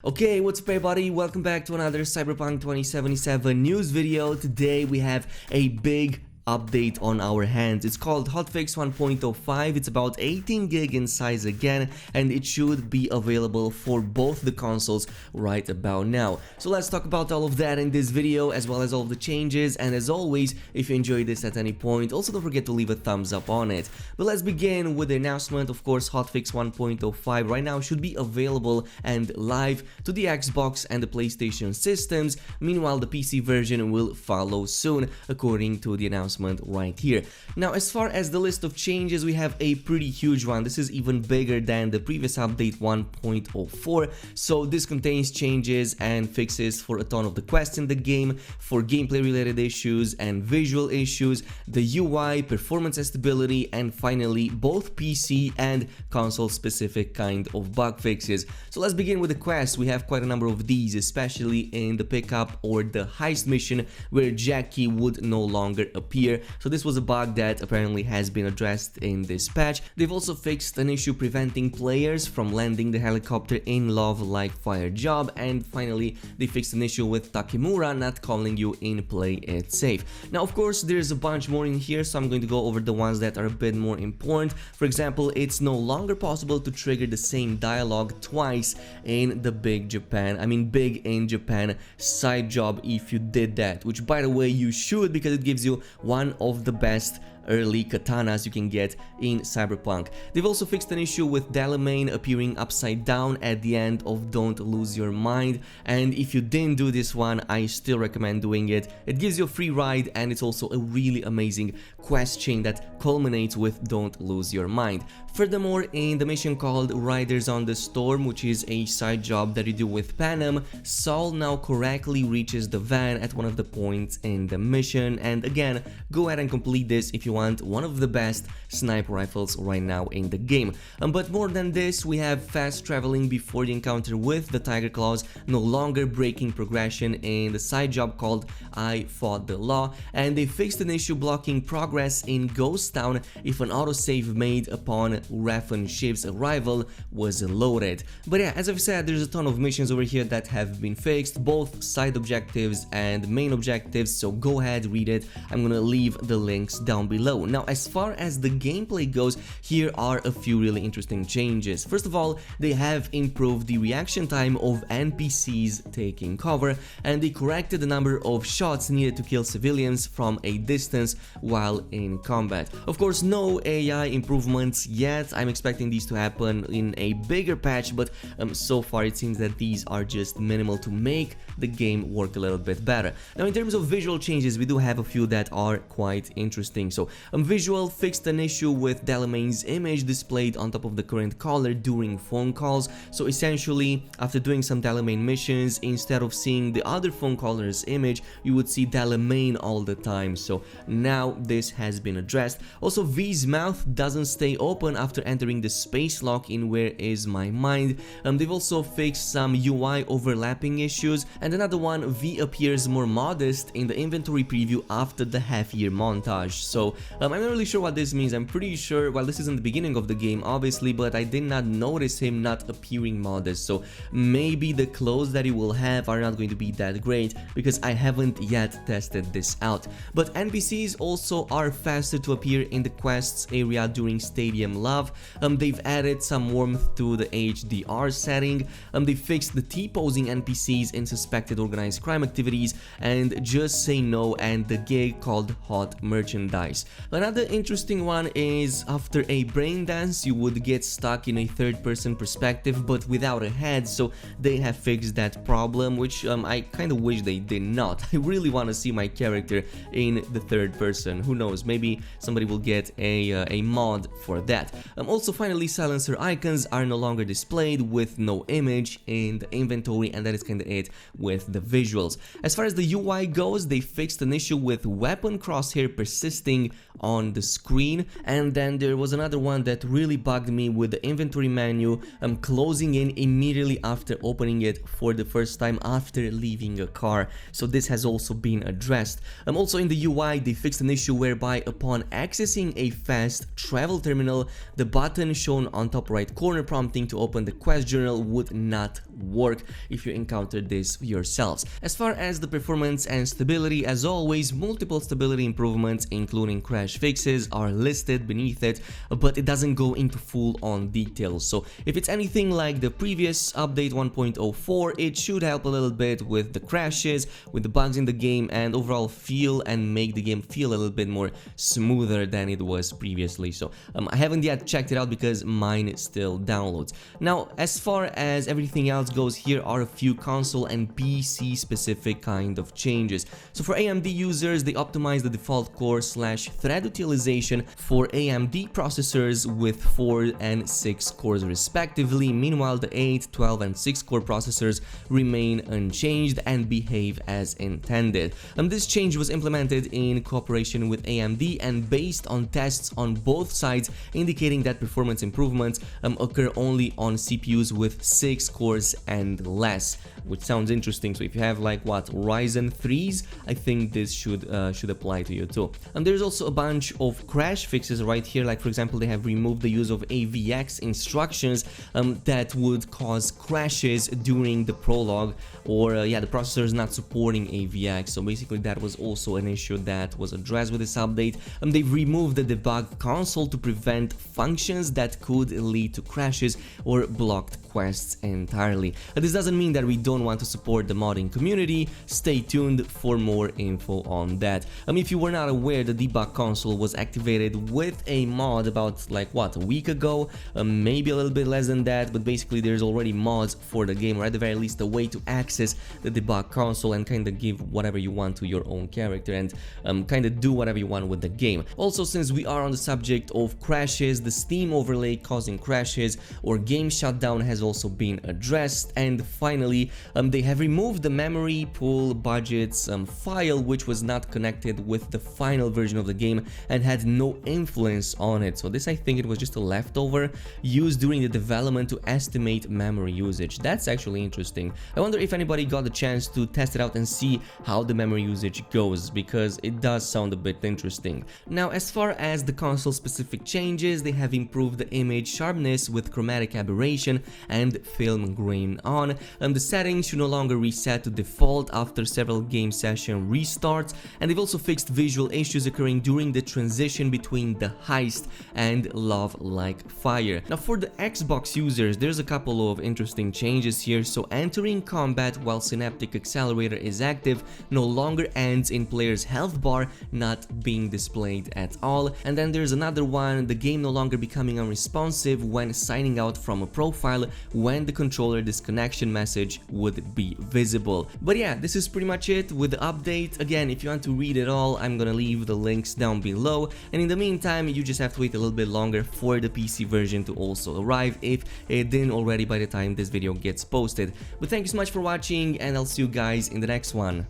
Okay, what's up everybody? Welcome back to another Cyberpunk 2077 news video. Today we have a big update on our hands. It's called Hotfix 1.05. It's about 18 gig in size again, and it should be available for both the consoles right about now. So let's talk about all of that in this video, as well as all of the changes. And as always, if you enjoyed this at any point, also don't forget to leave a thumbs up on it. But let's begin with the announcement. Of course, Hotfix 1.05 right now should be available and live to the Xbox and the PlayStation systems. Meanwhile, the PC version will follow soon, according to the announcement right here. Now, as far as the list of changes, we have a pretty huge one. This is even bigger than the previous update 1.04. So this contains changes and fixes for a ton of the quests in the game, for gameplay related issues and visual issues, the UI, performance and stability, and finally both PC and console specific kind of bug fixes. So let's begin with the quests. We have quite a number of these, especially in the pickup or the heist mission where Jackie would no longer appear. So this was a bug that apparently has been addressed in this patch. They've also fixed an issue preventing players from landing the helicopter in Love Like Fire job, and finally they fixed an issue with Takemura not calling you in Play It Safe. Now, of course, there's a bunch more in here, so I'm going to go over the ones that are a bit more important. For example, it's no longer possible to trigger the same dialogue twice in the Big in Japan side job if you did that, which by the way you should, because it gives you one of the best early katanas you can get in Cyberpunk. They've also fixed an issue with Delamain appearing upside down at the end of Don't Lose Your Mind, and if you didn't do this one, I still recommend doing it. It gives you a free ride, and it's also a really amazing quest chain that culminates with Don't Lose Your Mind. Furthermore, in the mission called Riders on the Storm, which is a side job that you do with Panem, Saul now correctly reaches the van at one of the points in the mission, and again, go ahead and complete this if you want one of the best sniper rifles right now in the game. But more than this, we have fast traveling before the encounter with the Tiger Claws, no longer breaking progression in the side job called I Fought the Law, and they fixed an issue blocking progress in Ghost Town if an autosave made upon Raffen ship's arrival was loaded. But yeah, as I've said, there's a ton of missions over here that have been fixed, both side objectives and main objectives, so go ahead, read it. I'm gonna leave the links down below. Now, as far as the gameplay goes, here are a few really interesting changes. First of all, they have improved the reaction time of NPCs taking cover, and they corrected the number of shots needed to kill civilians from a distance while in combat. Of course, no AI improvements yet. I'm expecting these to happen in a bigger patch, but so far it seems that these are just minimal to make the game work a little bit better. Now, in terms of visual changes, we do have a few that are quite interesting. So visual fixed an issue with Delamain's image displayed on top of the current caller during phone calls. So essentially, after doing some Delamain missions, instead of seeing the other phone caller's image, you would see Delamain all the time. So now this has been addressed. Also, V's mouth doesn't stay open after entering the space lock in Where Is My Mind. They've also fixed some UI overlapping issues, and another one, V appears more modest in the inventory preview after the half-year montage. So I'm not really sure what this means. I'm pretty sure, well, this isn't the beginning of the game obviously, but I did not notice him not appearing modest, so maybe the clothes that he will have are not going to be that great, because I haven't yet tested this out. But NPCs also are faster to appear in the quests area during Stadium Love. They've added some warmth to the HDR setting. They fixed the T-posing NPCs in suspected organized crime activities, and Just Say No and the gig called Hot Merchandise. Another interesting one is after a brain dance you would get stuck in a third-person perspective but without a head, so they have fixed that problem, which I kind of wish they did not. I really want to see my character in the third person. Who knows, maybe somebody will get a mod for that. Also, finally, silencer icons are no longer displayed with no image in the inventory, and that is kind of it with the visuals. As far as the UI goes, they fixed an issue with weapon crosshair persisting on the screen. And then there was another one that really bugged me with the inventory menu closing in immediately after opening it for the first time after leaving a car. So this has also been addressed. Also in the UI, they fixed an issue whereby upon accessing a fast travel terminal, the button shown on top right corner prompting to open the quest journal would not work if you encountered this yourselves. As far as the performance and stability, as always, multiple stability improvements including crash fixes are listed beneath it, but it doesn't go into full-on details. So if it's anything like the previous update 1.04, it should help a little bit with the crashes, with the bugs in the game, and overall feel and make the game feel a little bit more smoother than it was previously. So I haven't yet checked it out because mine still downloads. Now, as far as everything else goes, here are a few console and PC specific kind of changes. So for AMD users, they optimized the default core/thread utilization for AMD processors with 4 and 6 cores respectively. Meanwhile, the 8, 12 and 6 core processors remain unchanged and behave as intended. This change was implemented in cooperation with AMD and based on tests on both sides indicating that performance improvements occur only on CPUs with 6 cores and less, which sounds interesting. So if you have like what, Ryzen 3s, I think this should apply to you too. And there's also a bunch of crash fixes right here. Like for example, they have removed the use of AVX instructions that would cause crashes during the prologue, or yeah, the processor is not supporting AVX. So basically that was also an issue that was addressed with this update. They've removed the debug console to prevent functions that could lead to crashes or blocked quests entirely. This doesn't mean that we don't want to support the modding community. Stay tuned for more info on that. If you were not aware, the debug console was activated with a mod about like what, a week ago, maybe a little bit less than that, but basically there's already mods for the game, or at the very least a way to access the debug console and kind of give whatever you want to your own character and kind of do whatever you want with the game. Also, since we are on the subject of crashes, the Steam overlay causing crashes or game shutdown has also been addressed. And finally, they have removed the memory pool budgets file, which was not connected with the final version of the game and had no influence on it. So this, I think it was just a leftover used during the development to estimate memory usage. That's actually interesting. I wonder if anybody got the chance to test it out and see how the memory usage goes, because it does sound a bit interesting. Now, as far as the console specific changes, they have improved the image sharpness with chromatic aberration and film grain on. The settings should no longer reset to default after several game session restarts, and they've also fixed visual issues occurring during the transition between the heist and Love Like Fire. Now for the Xbox users, there's a couple of interesting changes here. So entering combat while Synaptic Accelerator is active no longer ends in player's health bar not being displayed at all. And then there's another one, the game no longer becoming unresponsive when signing out from a profile when the controller disconnection message would be visible. But yeah, this is pretty much it with the update. Again, if you want to read it all, I'm gonna leave the links down below, and in the meantime you just have to wait a little bit longer for the PC version to also arrive if it didn't already by the time this video gets posted. But thank you so much for watching, and I'll see you guys in the next one.